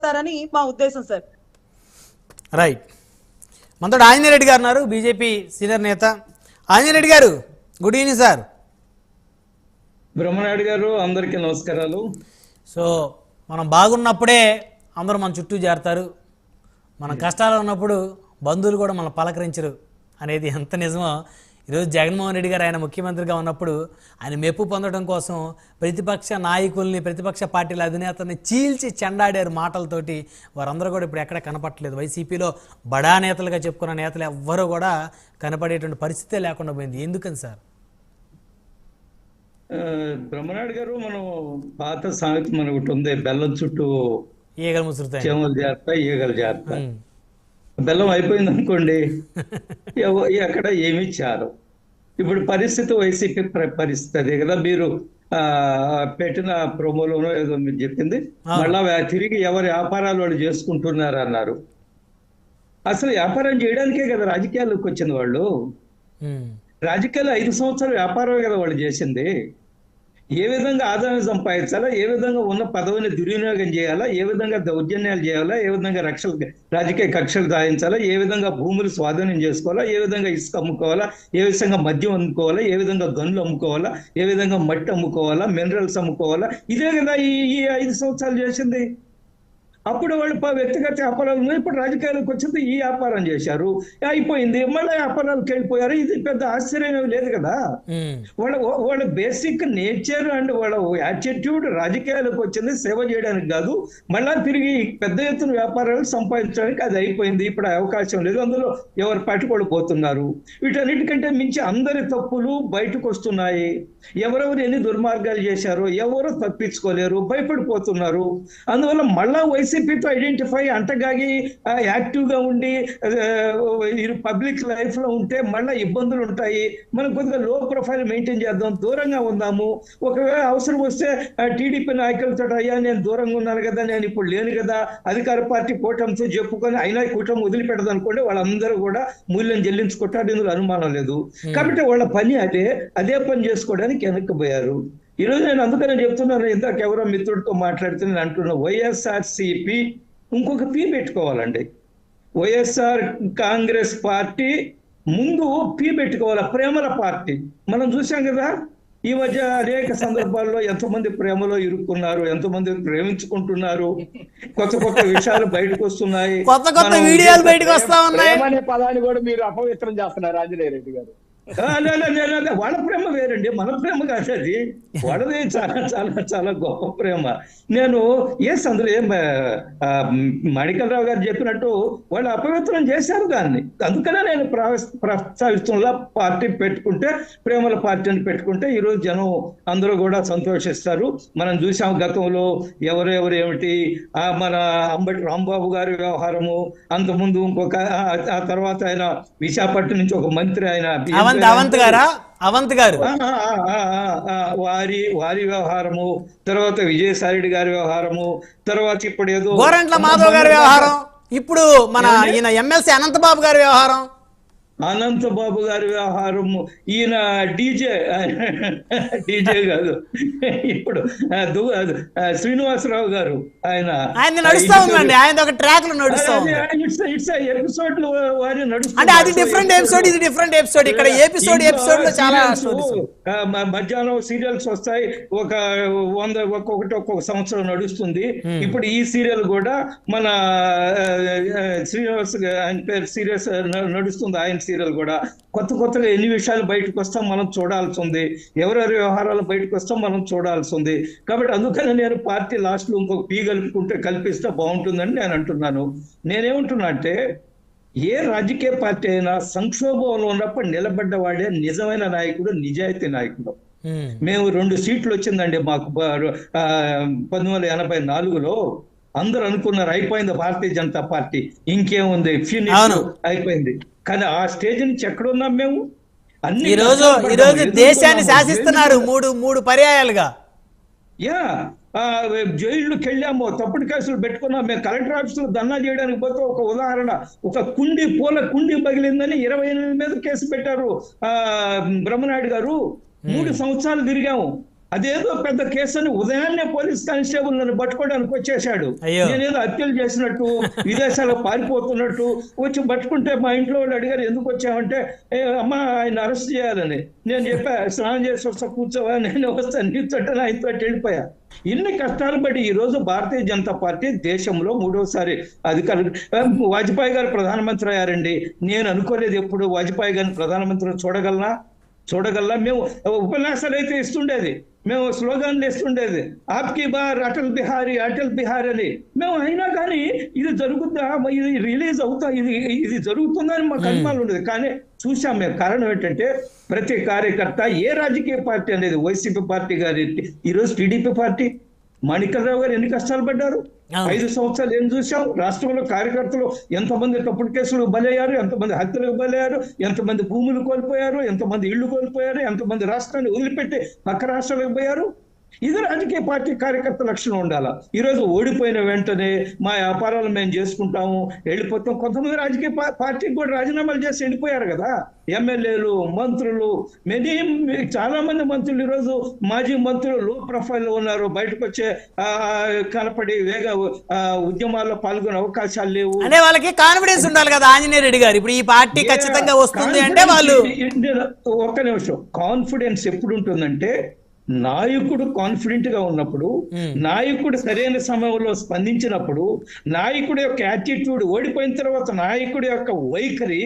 చేస్తారని మా ఉద్దేశం సార్. రైట్. మనతో ఆంజనేయ రెడ్డి గారు ఉన్నారు, బీజేపీ సీనియర్ నేత. ఆంజనేయ రెడ్డి గారు, గుడ్ ఈవినింగ్ సార్. బ్రహ్మనాయుడు గారు, అందరికీ నమస్కారాలు. సో మనం బాగున్నప్పుడే అందరూ మన చుట్టూ చేరతారు, మన కష్టాలు ఉన్నప్పుడు బంధువులు కూడా మనం పలకరించరు అనేది ఎంత నిజమో. ఈరోజు జగన్మోహన్ రెడ్డి గారు ఆయన ముఖ్యమంత్రిగా ఉన్నప్పుడు ఆయన మెప్పు పొందడం కోసం ప్రతిపక్ష నాయకుల్ని, ప్రతిపక్ష పార్టీల అధినేతల్ని చీల్చి చెండాడారు మాటలతోటి. వారందరూ కూడా ఇప్పుడు ఎక్కడ కనపట్టలేదు. వైసీపీలో బడా నేతలుగా చెప్పుకున్న నేతలు ఎవ్వరూ కూడా కనపడేటువంటి పరిస్థితే లేకుండా పోయింది. ఎందుకని సార్? బ్రహ్మనాయుడు గారు, మనం పాత సామెత మనకు ఒకటి ఉంది, బెల్లం చుట్టూ ఈగలు ముసురుతాయి, చెమలు జాగ్రత్త, ఈగలు జాగ్రత్త. బెల్లం అయిపోయింది అనుకోండి, అక్కడ ఏమీ చారు. ఇప్పుడు పరిస్థితి వైసీపీ పరిస్థితి అదే కదా. మీరు పెట్టిన ప్రోమోలోనో ఏదో మీరు చెప్పింది, మళ్ళా తిరిగి ఎవరి వ్యాపారాలు వాళ్ళు చేసుకుంటున్నారు అన్నారు. అసలు వ్యాపారం చేయడానికే కదా రాజకీయాల్లోకి వచ్చింది వాళ్ళు. రాజకీయాలు 5 సంవత్సరాలు వ్యాపారమే కదా వాళ్ళు చేసింది. ఏ విధంగా ఆదాయం సంపాదించాలా, ఏ విధంగా ఉన్న పదవిని దుర్వినియోగం చేయాలా, ఏ విధంగా దౌర్జన్యాలు చేయాలా, ఏ విధంగా రాజకీయ కక్షలు సాధించాలా, ఏ విధంగా భూములు స్వాధీనం చేసుకోవాలా, ఏ విధంగా ఇసుక అమ్ముకోవాలా, ఏ విధంగా మద్యం అమ్ముకోవాలా, ఏ విధంగా గనులు అమ్ముకోవాలా, ఏ విధంగా మట్టి అమ్ముకోవాలా, మినరల్స్ అమ్ముకోవాలా, ఇదే కదా ఈ 5 సంవత్సరాలు చేసింది. అప్పుడు వాళ్ళు వ్యక్తిగత వ్యాపారాలు, ఇప్పుడు రాజకీయాలకు వచ్చింది ఈ వ్యాపారం చేశారు, అయిపోయింది, మళ్ళీ వ్యాపారాలకు వెళ్ళిపోయారు. ఇది పెద్ద ఆశ్చర్యం లేదు కదా. వాళ్ళ బేసిక్ నేచర్ అండ్ వాళ్ళ యాటిట్యూడ్ రాజకీయాలకు వచ్చింది సేవ చేయడానికి కాదు, మళ్ళా తిరిగి పెద్ద ఎత్తున వ్యాపారాలు సంపాదించడానికి అది అయిపోయింది. ఇప్పుడు అవకాశం లేదు, అందులో ఎవరు పట్టుకోడు పోతున్నారు. వీటన్నిటికంటే మించి అందరి తప్పులు బయటకు వస్తున్నాయి. ఎవరెవరు ఎన్ని దుర్మార్గాలు చేశారో ఎవరు తప్పించుకోలేరు, భయపడిపోతున్నారు. అందువల్ల మళ్ళా వైసీపీతో ఐడెంటిఫై అంటగాగి యాక్టివ్ గా ఉండి పబ్లిక్ లైఫ్ లో ఉంటే మళ్ళీ ఇబ్బందులు ఉంటాయి. మనం కొద్దిగా లో ప్రొఫైల్ మెయింటైన్ చేద్దాం, దూరంగా ఉందాము. ఒకవేళ అవసరం వస్తే టీడీపీ నాయకులతో, అయ్యా నేను దూరంగా ఉన్నాను కదా, నేను ఇప్పుడు లేను కదా, అధికార పార్టీ కూటమితో చెప్పుకొని అయినా కూటమి వదిలిపెడదు అనుకోండి, వాళ్ళందరూ కూడా మూల్యం చెల్లించుకుంటారు, ఇందులో అనుమానం లేదు. కాబట్టి వాళ్ళ పని అదే పని చేసుకోవడానికి వెనక్కిపోయారు. ఈరోజు నేను అందుకనే చెప్తున్నాను, ఇందాక ఎవరో మిత్రుడితో మాట్లాడితే నేను అంటున్నా, వైఎస్ఆర్సిపి ఇంకొక పీ పెట్టుకోవాలండి. వైఎస్ఆర్ కాంగ్రెస్ పార్టీ ముందు పీ పెట్టుకోవాలి, ప్రేమల పార్టీ. మనం చూసాం కదా ఈ మధ్య అనేక సందర్భాల్లో ఎంతమంది ప్రేమలో ఇరుక్కున్నారు, ఎంతమంది ప్రేమించుకుంటున్నారు, కొత్త కొత్త విషయాలు బయటకు వస్తున్నాయి, కొత్త కొత్త వీడియోలు బయటకు వస్తా ఉన్నాయి. అనే పదాన్ని కూడా మీరు అపవిత్రం చేస్తున్నారు ఆంజనేయ రెడ్డి గారు. వాళ్ళ ప్రేమ వేరండి, మన ప్రేమ కాదు అది. వాళ్ళది చాలా చాలా చాలా గొప్ప ప్రేమ. నేను అందులో ఏం మాణిక్యాలరావు గారు చెప్పినట్టు వాళ్ళు అపవిత్రం చేశారు దాన్ని. అందుకనే నేను ప్రస్తావిస్తున్నా, పార్టీ పెట్టుకుంటే ప్రేమల పార్టీని పెట్టుకుంటే ఈరోజు జనం అందరూ కూడా సంతోషిస్తారు. మనం చూసాం గతంలో ఎవరెవరు ఏమిటి, మన అంబటి రాంబాబు గారి వ్యవహారము, అంతకుముందు ఇంకొక, ఆ తర్వాత ఆయన విశాఖపట్నం నుంచి ఒక మంత్రి, ఆయన అవంత్ గారు వారి వ్యవహారము, తర్వాత విజయసాయిరెడ్డి గారి వ్యవహారము, తర్వాత ఇప్పుడు ఏదో గోరంట్ల మాధవ్ గారి వ్యవహారం, ఇప్పుడు మన ఈయన ఎమ్మెల్సీ అనంతబాబు గారి వ్యవహారం, అనంతబాబు గారి వ్యవహారము, ఈయన డీజే కాదు ఇప్పుడు శ్రీనివాసరావు గారు, ఆయన నడుస్తా ఉందండి, ఆయన ఒక ట్రాక్ లో నడుస్తా ఉంది. ఎపిసోడ్ లో వారి అంటే అది డిఫరెంట్ ఎపిసోడ్, ఇది డిఫరెంట్ ఎపిసోడ్. ఇక్కడ ఎపిసోడ్ లో చాలా మధ్యాహ్నం సీరియల్స్ వస్తాయి, ఒక 100 ఒక్కొక్క సంవత్సరం నడుస్తుంది. ఇప్పుడు ఈ సీరియల్ కూడా మన శ్రీనివాస్ ఆయన పేరు సీరియస్ నడుస్తుంది, ఆయన సీరియల్ కూడా. కొత్తగా ఎన్ని విషయాలు బయటకు వస్తాం మనం చూడాల్సి ఉంది, ఎవరెవరి వ్యవహారాలు బయటకు వస్తాం మనం చూడాల్సి ఉంది. కాబట్టి అందుకని నేను పార్టీ లాస్ట్ లో ఇంకొక పీ కల్పిస్తే బాగుంటుందని నేను అంటున్నాను. నేనేమంటున్నా అంటే, ఏ రాజకీయ పార్టీ అయినా సంక్షోభంలో ఉన్నప్పుడు నిలబడ్డవాడే నిజమైన నాయకుడు, నిజాయితీ నాయకుడు. మేము 2 సీట్లు వచ్చిందండి మాకు 1984లో. అందరూ అనుకున్నారు అయిపోయింది భారతీయ జనతా పార్టీ, ఇంకేముంది, ఫినిష్ అయిపోయింది. కానీ ఆ స్టేజ్ నుంచి ఎక్కడున్నాం మేము? ఈ రోజు దేశాన్ని శాసిస్తున్నారు మూడు పర్యాయాలుగా. జైళ్ళకి వెళ్ళాము, తప్పుడు కేసులు పెట్టుకున్నాం. మేము కలెక్టర్ ఆఫీసులో ధర్నా చేయడానికి పోతే ఒక ఉదాహరణ, ఒక పూల కుండి పగిలిందని 28 మీద కేసు పెట్టారు బ్రహ్మనాయుడు గారు. 3 సంవత్సరాలు తిరిగాము. అదేదో పెద్ద కేసు అని ఉదయాన్నే పోలీస్ కానిస్టేబుల్ నన్ను పట్టుకోవడానికి వచ్చేసాడు. అయ్యో. నేనేదో హత్యలు చేసినట్టు విదేశాలకు పారిపోతున్నట్టు వచ్చి పట్టుకుంటే మా ఇంట్లో వాళ్ళు అడిగారు ఎందుకు వచ్చావంటే అమ్మ ఆయన అరెస్ట్ చేయాలని. నేను చెప్పా స్నానం చేసి వస్తా కూర్చోవా, నేను వస్తాను నీతో ఆయనతో వెళ్ళిపోయా. ఇన్ని కష్టాలు బట్టి ఈ రోజు భారతీయ జనతా పార్టీ దేశంలో 3వసారి అధికారులు. వాజ్పేయి గారు ప్రధానమంత్రి అయ్యారండి. నేను అనుకోలేదు ఎప్పుడు వాజ్పేయి గారిని ప్రధానమంత్రి చూడగలనా. మేము ఉపన్యాసాలు అయితే ఇస్తుండేది, మేము స్లోగాన్లు ఇస్తుండేది, ఆప్కి బార్ అటల్ బిహారీ అని. మేము అయినా కానీ ఇది జరుగుద్దా, ఇది రిలీజ్ అవుతా, ఇది జరుగుతుందని మాకు అనుమానం ఉండేది. కానీ చూసాం మేము. కారణం ఏంటంటే ప్రతి కార్యకర్త ఏ రాజకీయ పార్టీ అనేది వైసీపీ పార్టీ గారి, ఈరోజు టీడీపీ పార్టీ, మాణిక్యరావు గారు ఎన్ని కష్టాలు పడ్డారు. 5 సంవత్సరాలు ఏం చూసాం. రాష్ట్రంలో కార్యకర్తలు ఎంతమంది తప్పుడు కేసులు బలయ్యారు, ఎంతమంది హత్యలకు బలయ్యారు, ఎంతమంది భూములు కోల్పోయారు, ఎంతమంది ఇళ్లు కోల్పోయారు, ఎంతమంది రాష్ట్రాన్ని వదిలిపెట్టి పక్క రాష్ట్రాలకు పోయారు. ఇది రాజకీయ పార్టీ కార్యకర్త లక్షణం ఉండాలా. ఈరోజు ఓడిపోయిన వెంటనే మా వ్యాపారాలు మేము చేసుకుంటాము వెళ్ళిపోతాం. కొంతమంది రాజకీయ పార్టీకి కూడా రాజీనామాలు చేసి వెళ్ళిపోయారు కదా. ఎమ్మెల్యేలు, మంత్రులు, చాలా మంది మంత్రులు ఈరోజు మాజీ మంత్రులు లో ప్రొఫైల్ లో ఉన్నారు. బయటకు వచ్చే కనపడి ఉద్యమాల్లో పాల్గొనే అవకాశాలు లేవు. అంటే వాళ్ళకి కాన్ఫిడెన్స్ ఉండాలి కదా ఆంజనేయ రెడ్డి గారు. ఇప్పుడు ఈ పార్టీ ఖచ్చితంగా వస్తుంది అంటే వాళ్ళు. ఒక్క నిమిషం. కాన్ఫిడెన్స్ ఎప్పుడు ఉంటుందంటే నాయకుడు కాన్ఫిడెంట్ గా ఉన్నప్పుడు, నాయకుడు సరైన సమయంలో స్పందించినప్పుడు, నాయకుడి యొక్క యాటిట్యూడ్, ఓడిపోయిన తర్వాత నాయకుడి యొక్క వైఖరి,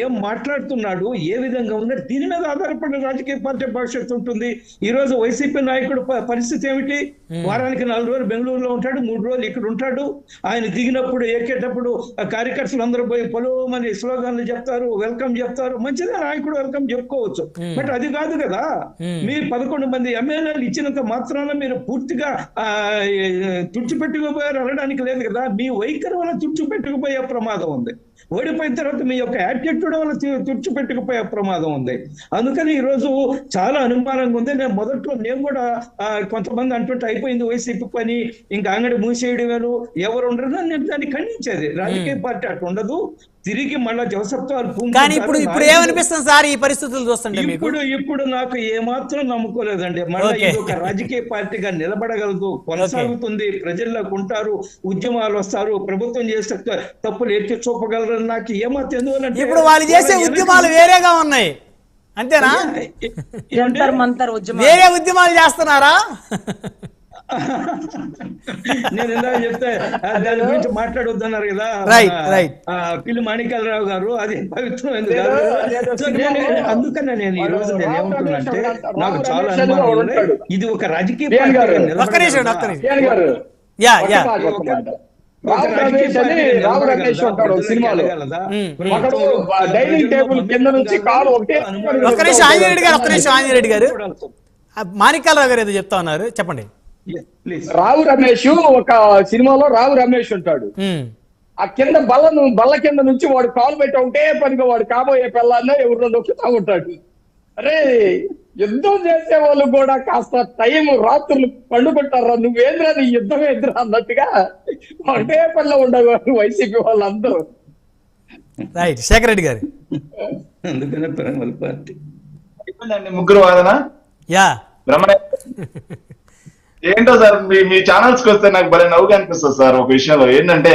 ఏం మాట్లాడుతున్నాడు, ఏ విధంగా ఉన్నాడు, దీని మీద ఆధారపడిన రాజకీయ పార్టీ భవిష్యత్తు ఉంటుంది. ఈ రోజు వైసీపీ నాయకుడు పరిస్థితి ఏమిటి? వారానికి 4 రోజులు బెంగళూరులో ఉంటాడు, 3 రోజులు ఇక్కడ ఉంటాడు. ఆయన దిగినప్పుడు ఎక్కేటప్పుడు కార్యకర్తలు అందరూ పోయి పొలవమని స్లోగాన్లు చెప్తారు, వెల్కమ్ చెప్తారు. మంచిదే, నాయకుడు వెల్కమ్ చెప్పుకోవచ్చు. బట్ అది కాదు కదా. మీరు 11 మంది ఎమ్మెల్యేలు ఇచ్చినంత మాత్రాన మీరు పూర్తిగా తుడిచిపెట్టుకుపోయారు అనడానికి లేదు కదా. మీ వైఖరి వల్ల తుడిచిపెట్టుకుపోయే ప్రమాదం ఉంది. ఓడిపోయిన తర్వాత మీ యొక్క యాటిట్యూడ్ వల్ల తుడిచిపెట్టుకుపోయే ప్రమాదం ఉంది. అందుకని ఈ రోజు చాలా అనుమానంగా ఉంది. నేను కూడా కొంతమంది అంటుంటే అయిపోయింది వైసీపీ పని, ఇంకా అంగడి మూసేయడం వేరు, ఎవరు ఉండరు, నేను దాన్ని ఖండించేది. రాజకీయ పార్టీ అటు ఉండదు. తిరిగి మళ్ళా జోసఫ్ కానీ ఇప్పుడు ఏమనిపిస్తుంది సార్ ఈ పరిస్థితులు చూస్తుంటే? ఇప్పుడు నాకు ఏమాత్రం నమ్ముకోలేదండి. మళ్ళీ ఇది ఒక రాజకీయ పార్టీగా నిలబడగలదు, కొనసాగుతుంది, ప్రజల్లోకి ఉంటారు, ఉద్యమాలు వస్తారు, ప్రభుత్వం చేసే తప్పులు ఎత్తి చూపగలరు. నాకు ఏమాత్రం ఎందువల్లంటే ఇప్పుడు వాళ్ళు చేసే ఉద్యమాలు వేరేగా ఉన్నాయి, అంతేనా? వేరే ఉద్యమాలు చేస్తున్నారా? నేను ఇందాక చెప్తే దాని గురించి మాట్లాడొద్దన్నారు కదా పిల్లి మాణిక్యాలరావు గారు. అది పవిత్రం ఎందుకు కాదు. అందుకనే నేను ఈ రోజు నేను ఏమంటున్నానంటే నాకు చాలా అనుమానం ఉంది. ఇది ఒక రాజకీయ డైనింగ్ టేబుల్ కింద నుంచి కాలు ఒకటే. ఆంజనేయుడు గారు, మాణిక్యాలరావు గారు ఏదో చెప్తా ఉన్నారు, చెప్పండి. రావు రమేష్ ఒక సినిమాలో రావు రమేష్ ఉంటాడు. ఆ కింద బల్ల కింద నుంచి వాడు కాలు పెట్టి ఉంటే పనిగా వాడు కాబోయే పిల్లల్లో ఎవరిలో నొక్కుతా ఉంటాడు. అరే, యుద్ధం చేసే వాళ్ళు కూడా కాస్త టైం రాత్రులు పండుకుంటారా, నువ్వేంద్రా నీ యుద్ధం ఏంద్రా అన్నట్టుగా ఒకటే పనిలో ఉండేవారు వైసీపీ వాళ్ళందరూ. రైట్, శేఖర్ రెడ్డి గారు. అందుకనే పార్టీ ముగ్గురు వాదన ఏంటో సార్, మీ ఛానల్స్ కి వస్తే నాకు భలే నవ్వుగా అనిపిస్తుంది సార్. ఒక విషయంలో ఏంటంటే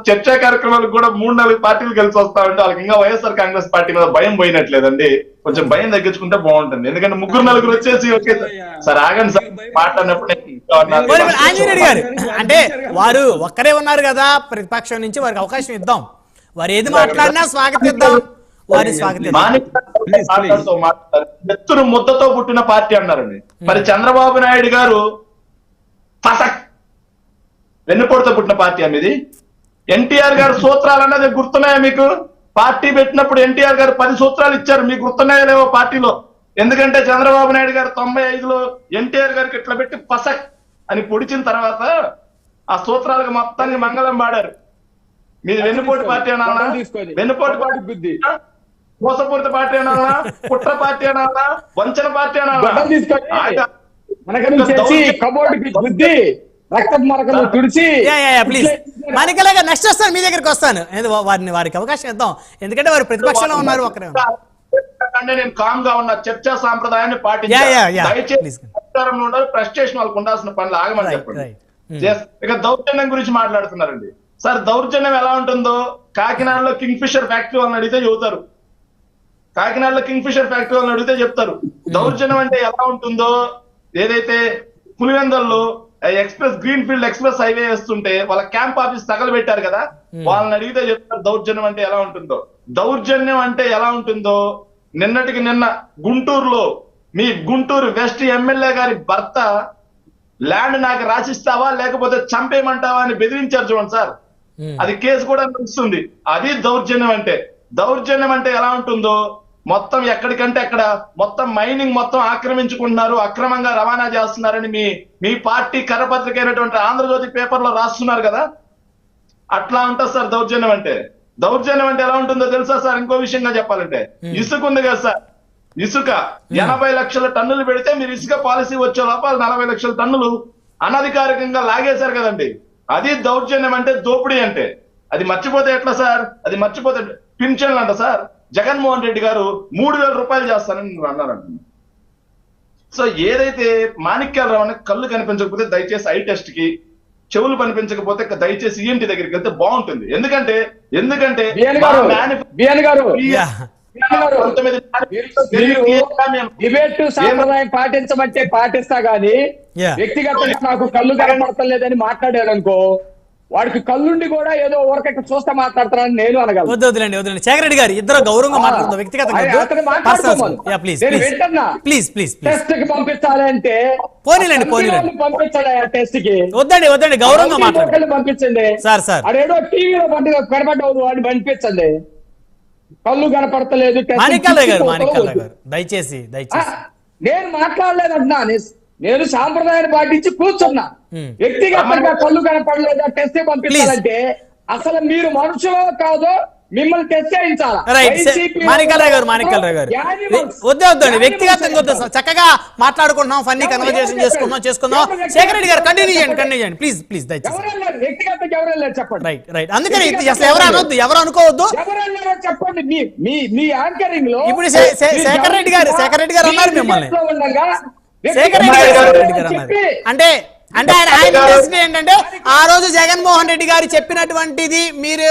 చర్చా కార్యక్రమాలకు కూడా 3-4 పార్టీలు కలిసి వస్తా ఉంటే వాళ్ళకి ఇంకా వైఎస్ఆర్ కాంగ్రెస్ పార్టీ మీద భయం పోయినట్లేదండి. కొంచెం భయం తగ్గించుకుంటే బాగుంటుంది. ఎందుకంటే 3-4 వచ్చేసి ఓకే సార్ ఆగండి సార్ మాట్లాడినప్పుడు ఆంజనేయుడు గారు అంటే వారు ఒక్కరే ఉన్నారు కదా, ప్రతిపక్షం నుంచి వారికి అవకాశం ఇద్దాం, వారు ఏది మాట్లాడినా స్వాగతిద్దాం. ఎత్తును ముద్దతో పుట్టిన పార్టీ అన్నారండి. మరి చంద్రబాబు నాయుడు గారు ఫసక్ వెన్నుపోటుతో పుట్టిన పార్టీ అనేది. ఎన్టీఆర్ గారు సూత్రాలు అన్నది గుర్తున్నాయా మీకు? పార్టీ పెట్టినప్పుడు ఎన్టీఆర్ గారు 10 సూత్రాలు ఇచ్చారు, మీకు గుర్తున్నాయా లేవో పార్టీలో? ఎందుకంటే చంద్రబాబు నాయుడు గారు 95లో ఎన్టీఆర్ గారికి ఇట్లా పెట్టి ఫసక్ అని పొడిచిన తర్వాత ఆ సూత్రాలకు మొత్తాన్ని మంగళం పాడారు. మీది వెన్నుపోటు పార్టీ అనాలా, వెన్నుపోటు పార్టీ, మోసపూరిత పార్టీ అనాలా, కుట్ర పార్టీ అనాలా, వంచన పార్టీ అనాలా? నెక్స్ట్ వస్తాను మీ దగ్గరికి వస్తాను, వారికి అవకాశం ఇద్దాం, ఎందుకంటే వారు ప్రతిపక్షంలో ఉన్నారు. ఒకరే అంటే నేను కామ్ గా ఉన్న చర్చా సాంప్రదాయాన్ని Yeah, పాటించాను. yeah, yeah. Please. దయచేసి అధికారంలో ఉండాలి, ప్రెస్టేషన్ వాళ్ళకు ఉండాల్సిన పనులు ఆగమని Right, చెప్పండి. right. Yes. ఇక దౌర్జన్యం గురించి మాట్లాడుతున్నారండి. సార్ దౌర్జన్యం ఎలా ఉంటుందో కాకినాడలో కింగ్ ఫిషర్ ఫ్యాక్టరీ వాళ్ళని అడిగితే చెబుతారు. కాకినాడలో కింగ్ ఫిషర్ ఫ్యాక్టరీ వాళ్ళని అడిగితే చెప్తారు. దౌర్జన్యం అంటే ఎలా ఉంటుందో, ఏదైతే పులివెందల్లో express green field express highway వేస్తుంటే వాళ్ళ క్యాంప్ ఆఫీస్ తగలబెట్టారు కదా, వాళ్ళని అడిగితే చెప్తారు దౌర్జన్యం అంటే ఎలా ఉంటుందో. దౌర్జన్యం అంటే ఎలా ఉంటుందో నిన్నటికి నిన్న గుంటూరులో మీ గుంటూరు వెస్ట్ ఎమ్మెల్యే గారి భర్త ల్యాండ్ నాకు రాసిస్తావా లేకపోతే చంపేయమంటావా అని బెదిరించారు చూడండి సార్. అది కేసు కూడా నడుస్తుంది. అది దౌర్జన్యం అంటే. దౌర్జన్యం అంటే ఎలా ఉంటుందో, మొత్తం ఎక్కడికంటే అక్కడ మొత్తం మైనింగ్ మొత్తం ఆక్రమించుకుంటున్నారు, అక్రమంగా రవాణా చేస్తున్నారని మీ పార్టీ కరపత్రిక అయినటువంటి ఆంధ్రజ్యోతి పేపర్ లో రాస్తున్నారు కదా, అట్లా ఉంటుంది సార్ దౌర్జన్యం అంటే. దౌర్జన్యం అంటే ఎలా ఉంటుందో తెలుసా సార్? ఇంకో విషయంగా చెప్పాలంటే, ఇసుక ఉంది కదా సార్, ఇసుక 80 లక్షల టన్నులు పెడితే మీరు ఇసుక పాలసీ వచ్చే లోపల 40 లక్షల టన్నులు అనధికారికంగా లాగేశారు కదండి. అది దౌర్జన్యం అంటే, దోపిడీ అంటే. అది మర్చిపోతే ఎట్లా సార్? అది మర్చిపోతే పింఛన్లు అంట సార్. జగన్మోహన్ రెడ్డి గారు 3,000 రూపాయలు చేస్తానని అన్నారంట. సో ఏదైతే మాణిక్యాలరావు అనే కళ్ళు కనిపించకపోతే దయచేసి ఐ టెస్ట్ కి, చెవులు కనిపించకపోతే దయచేసి ఈఎన్టీ దగ్గరికి వెళ్తే బాగుంటుంది. ఎందుకంటే డిబేట్ సాంప్రదాయం పాటించమంటే పాటిస్తా గానీ వ్యక్తిగతంగా నాకు కళ్ళు కనపడతలేదని మాట్లాడారు అనుకో, వాడికి కళ్ళుండి కూడా ఏదో ఊరకట్ట చూస్తా మాట్లాడతారని నేను అనగలను. వద్దులేండి శేఖర్ రెడ్డి గారు, ఇద్దరు గౌరవంగా మాట్లాడుతున్నారు, వ్యక్తిగతంగా టెస్ట్ కి పంపించాలంటే పంపించాడు టెస్ట్ కి వద్దండి గౌరవంగా మాట్లాడండి, పంపించండి సార్ అదేదో టీవీలో కనపడ్డవు వాడిని పంపించండి. కళ్ళు కనపడతలేదు మాణిక్యాలరావు గారు దయచేసి నేను మాట్లాడలేదంటున్నా. నేను సాంప్రదాయాన్ని పాటించి కూర్చున్నా. వ్యక్తిగతంగా కళ్ళు కనపడలేదా టెస్ట్ పంపించాలంటే అసలు మీరు మనుషులో కాదో మిమ్మల్ని టెస్ట్ చేయించాలా? మాణిక్యాలరావు గారు వద్దండి, వ్యక్తిగతంగా వద్దు సార్, చక్కగా మాట్లాడుకుంటున్నాం, ఫన్నీ కన్వర్జేషన్ చేసుకుందాం. శేఖర్ రెడ్డి గారు కంటిన్యూ చేయండి ప్లీజ్ దయచేసి. వ్యక్తిగతంగా ఎవరు చెప్పండి. రైట్ అందుకని అసలు ఎవరు అనొద్దు, ఎవరు అనుకోవద్దు, చెప్పండి. మీ యాంకరింగ్ లో ఇప్పుడు శేఖర్ రెడ్డి గారు అన్నారు మిమ్మల్ని. శేఖర్ రెడ్డి గారు అన్నారు అంటే ఆయన ఉద్దేశం ఏంటంటే, ఆ రోజు జగన్మోహన్ రెడ్డి గారు చెప్పినటువంటిది మీరు